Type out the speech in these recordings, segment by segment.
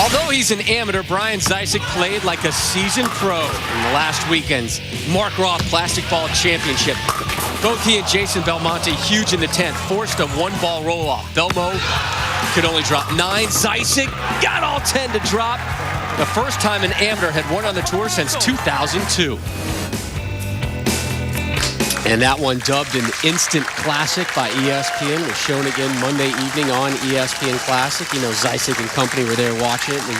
Although he's an amateur, Brian Zysick played like a seasoned pro in the last weekend's Mark Roth Plastic Ball Championship. Both he and Jason Belmonte huge in the 10th, forced a one-ball roll-off. Belmo could only drop 9. Zysick got all 10 to drop. The first time an amateur had won on the tour since 2002. And that one, dubbed an instant classic by ESPN, was shown again Monday evening on ESPN Classic. You know, Zysick and company were there watching it, and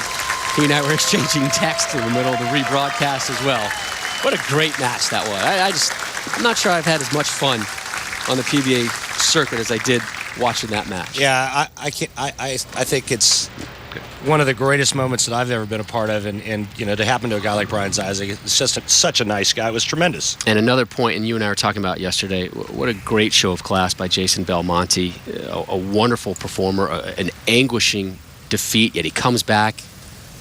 he and I were exchanging texts in the middle of the rebroadcast as well. What a great match that was. I'm not sure I've had as much fun on the PBA circuit as I did watching that match. Yeah, I think it's one of the greatest moments that I've ever been a part of, and you know, to happen to a guy like Brian Zysick, it's just such a nice guy. It was tremendous. And another point, and you and I were talking about yesterday, what a great show of class by Jason Belmonte. A wonderful performer, an anguishing defeat, yet he comes back,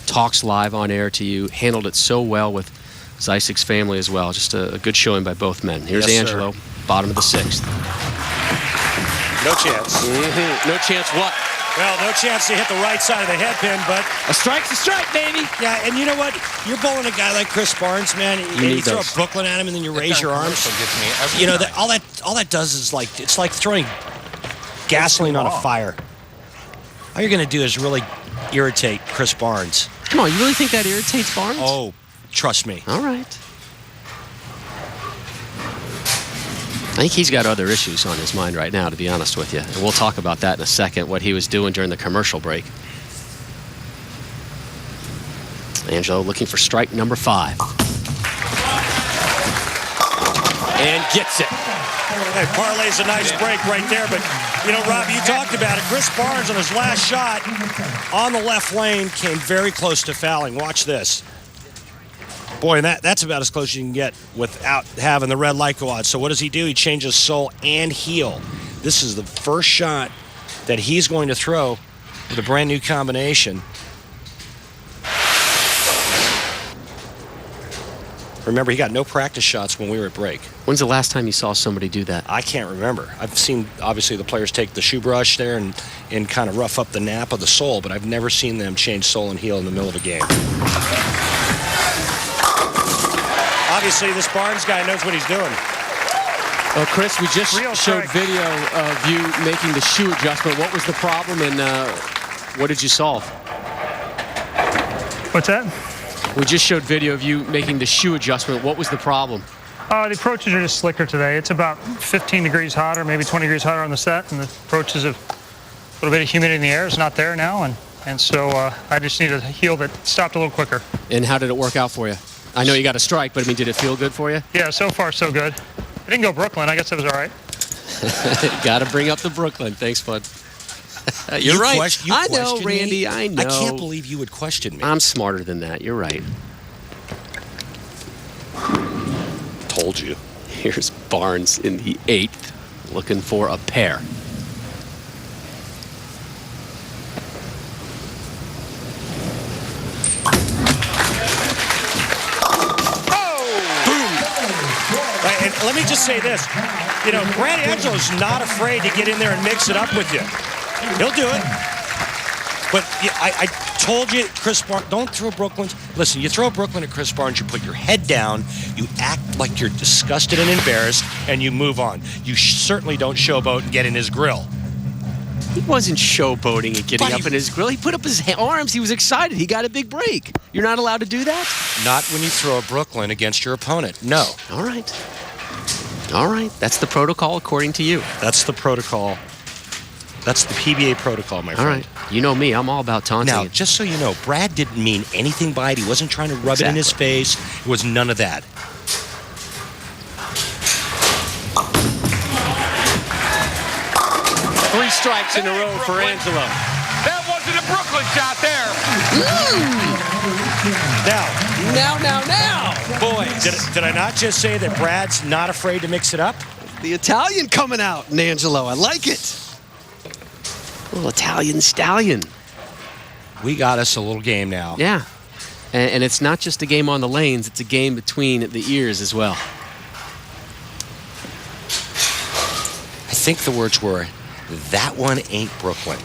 talks live on air to you, handled it so well with Zysick's family as well. Just a good showing by both men. Here's Yes, Angelo, sir. Bottom of the 6th. No chance. Mm-hmm. No chance what? Well, no chance to hit the right side of the headpin, but A strike's a strike, baby. yeah, and you know what? You're bowling a guy like Chris Barnes, man. And you need throw those. a Brooklyn at him, and then you raise your arms. Gets me every You know, time. all that does is it's like throwing gasoline on a fire. All you're going to do is really irritate Chris Barnes. Come on, you really think that irritates Barnes? Oh, trust me. All right. I think he's got other issues on his mind right now, to be honest with you. And we'll talk about that in a second, what he was doing during the commercial break. Angelo looking for strike number 5. And gets it. Hey, parlay's a nice break right there, but, you know, Rob, you talked about it. Chris Barnes on his last shot on the left lane came very close to fouling. Watch this. Boy, and that's about as close as you can get without having the red light go on. So what does he do? He changes sole and heel. This is the first shot that he's going to throw with a brand new combination. Remember, he got no practice shots when we were at break. When's the last time you saw somebody do that? I can't remember. I've seen, obviously, the players take the shoe brush there and kind of rough up the nap of the sole, but I've never seen them change sole and heel in the middle of a game. Obviously, this Barnes guy knows what he's doing. Well, Chris, we just Real showed strike. video of you making the shoe adjustment. What was the problem, and what did you solve? What's that? We just showed video of you making the shoe adjustment. What was the problem? The approaches are just slicker today. It's about 15 degrees hotter, maybe 20 degrees hotter on the set, and the approaches have a little bit of humidity in the air. It's not there now, and so I just need a heel that stopped a little quicker. And how did it work out for you? I know you got a strike, but I mean, did it feel good for you? Yeah, so far so good. I didn't go Brooklyn. I guess it was all right. Got to bring up the Brooklyn. Thanks, bud. You're right. I know, questioned me? Randy. I know. I can't believe you would question me. I'm smarter than that. You're right. Told you. Here's Barnes in the 8th, looking for a pair. And let me just say this. You know, Grant Angelo's not afraid to get in there and mix it up with you. He'll do it. But yeah, I told you, Chris Barnes, don't throw Brooklyn. Listen, you throw Brooklyn at Chris Barnes, you put your head down, you act like you're disgusted and embarrassed, and you move on. You certainly don't showboat and get in his grill. He wasn't showboating and getting But up in his grill. He put up his arms. He was excited. He got a big break. You're not allowed to do that? Not when you throw a Brooklyn against your opponent. No. All right. All right. That's the protocol according to you. That's the protocol. That's the PBA protocol, my All friend. right. You know me. I'm all about taunting. Now, just so you know, Brad didn't mean anything by it. He wasn't trying to rub it in his face. It was none of that. Three strikes in a row for Angelo. That wasn't a Brooklyn shot there. Now, boys, did I not just say that Brad's not afraid to mix it up? The Italian coming out in Angelo. I like it. Little Italian stallion. We got us a little game now. Yeah. And it's not just a game on the lanes. It's a game between the ears as well. I think the words were, that one ain't Brooklyn.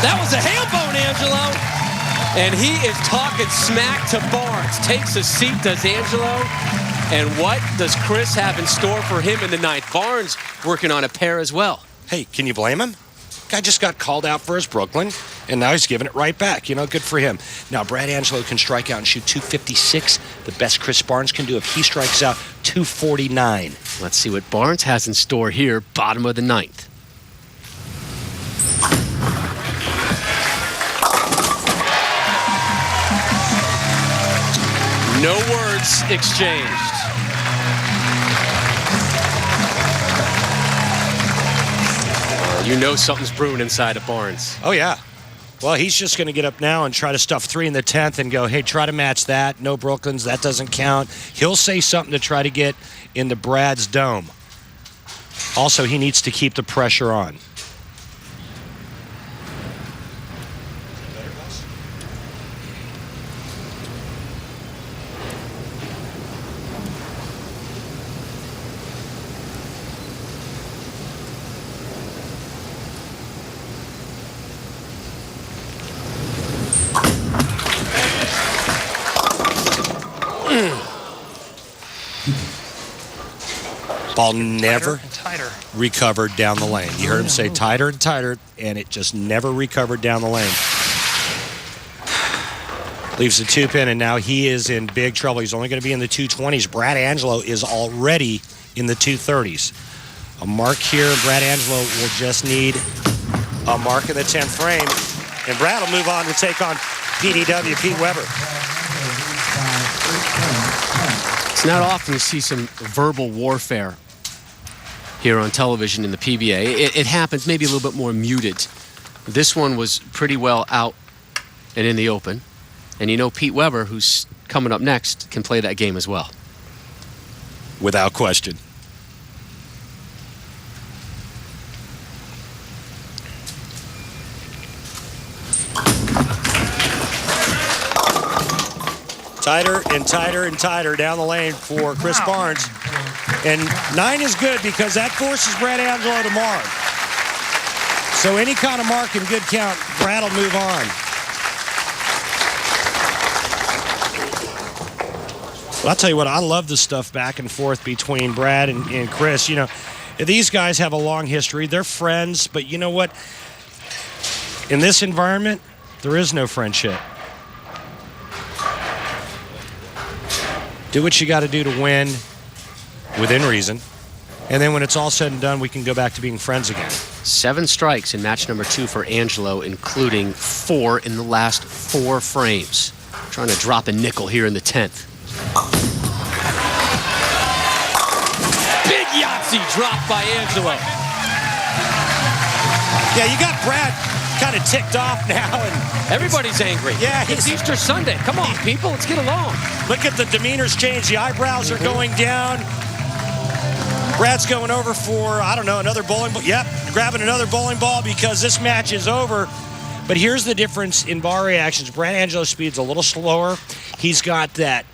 That was a ham bone, Angelo. And he is talking smack to Barnes. Takes a seat, does Angelo. And what does Chris have in store for him in the ninth? Barnes working on a pair as well. Hey, can you blame him? Guy just got called out for his Brooklyn, and now he's giving it right back. You know, good for him. Now, Brad Angelo can strike out and shoot 256. The best Chris Barnes can do if he strikes out, 249. Let's see what Barnes has in store here, bottom of the ninth. No words exchanged. You know something's brewing inside of Barnes. Oh, yeah. Well, he's just going to get up now and try to stuff 3 in the 10th and go, hey, try to match that. No Brooklyns, that doesn't count. He'll say something to try to get into Brad's dome. Also, he needs to keep the pressure on. Ball never tighter. recovered down the lane. You heard him say tighter and tighter, and it just never recovered down the lane. Leaves the 2-pin, and now he is in big trouble. He's only going to be in the 220s. Brad Angelo is already in the 230s. A mark here, Brad Angelo will just need a mark in the 10th frame, and Brad will move on to take on PDW, Pete Weber. It's not often you see some verbal warfare here on television in the PBA. It happens maybe a little bit more muted. This one was pretty well out and in the open. And you know Pete Weber, who's coming up next, can play that game as well. Without question. Tighter and tighter and tighter down the lane for Chris Barnes. And 9 is good because that forces Brad Angelo to mark. So any kind of mark and good count, Brad will move on. Well, I'll tell you what, I love the stuff back and forth between Brad and Chris. You know, these guys have a long history. They're friends, but you know what? In this environment, there is no friendship. Do what you got to do to win within reason. And then when it's all said and done, we can go back to being friends again. 7 strikes in match number 2 for Angelo, including 4 in the last 4 frames. Trying to drop a nickel here in the 10th. Big Yahtzee dropped by Angelo. Yeah, you got Brad kind of ticked off now. And everybody's angry. Yeah, it's Easter Sunday. Come on, people, let's get along. Look at the demeanors change. The eyebrows are going down. Brad's going over for, I don't know, another bowling ball. Yep, grabbing another bowling ball because this match is over. But here's the difference in ball reactions. Brad Angelo's speed's a little slower. He's got that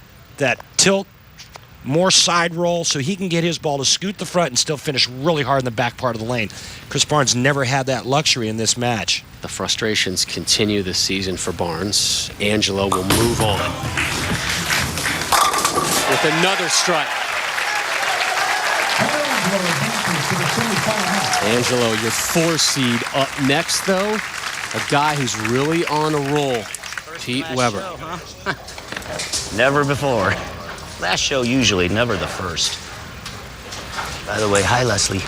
tilt, more side roll, so he can get his ball to scoot the front and still finish really hard in the back part of the lane. Chris Barnes never had that luxury in this match. The frustrations continue this season for Barnes. Angelo will move on with another strike. Angelo, your 4 seed up next, though. A guy who's really on a roll. Pete Weber. Show, huh? Never before. Last show usually, never the first. By the way, hi, Leslie.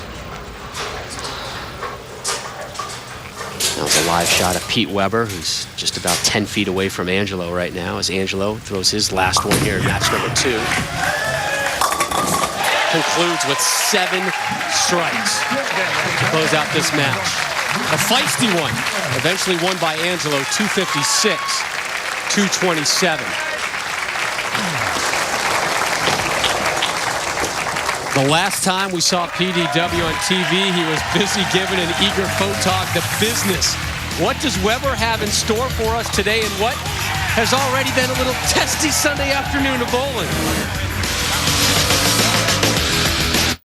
That was a live shot of Pete Weber, who's just about 10 feet away from Angelo right now, as Angelo throws his last one here in match number 2. Concludes with 7 strikes to close out this match. A feisty one, eventually won by Angelo, 256, 227. The last time we saw PDW on TV, he was busy giving an eager photog the business. What does Weber have in store for us today, and what has already been a little testy Sunday afternoon of bowling?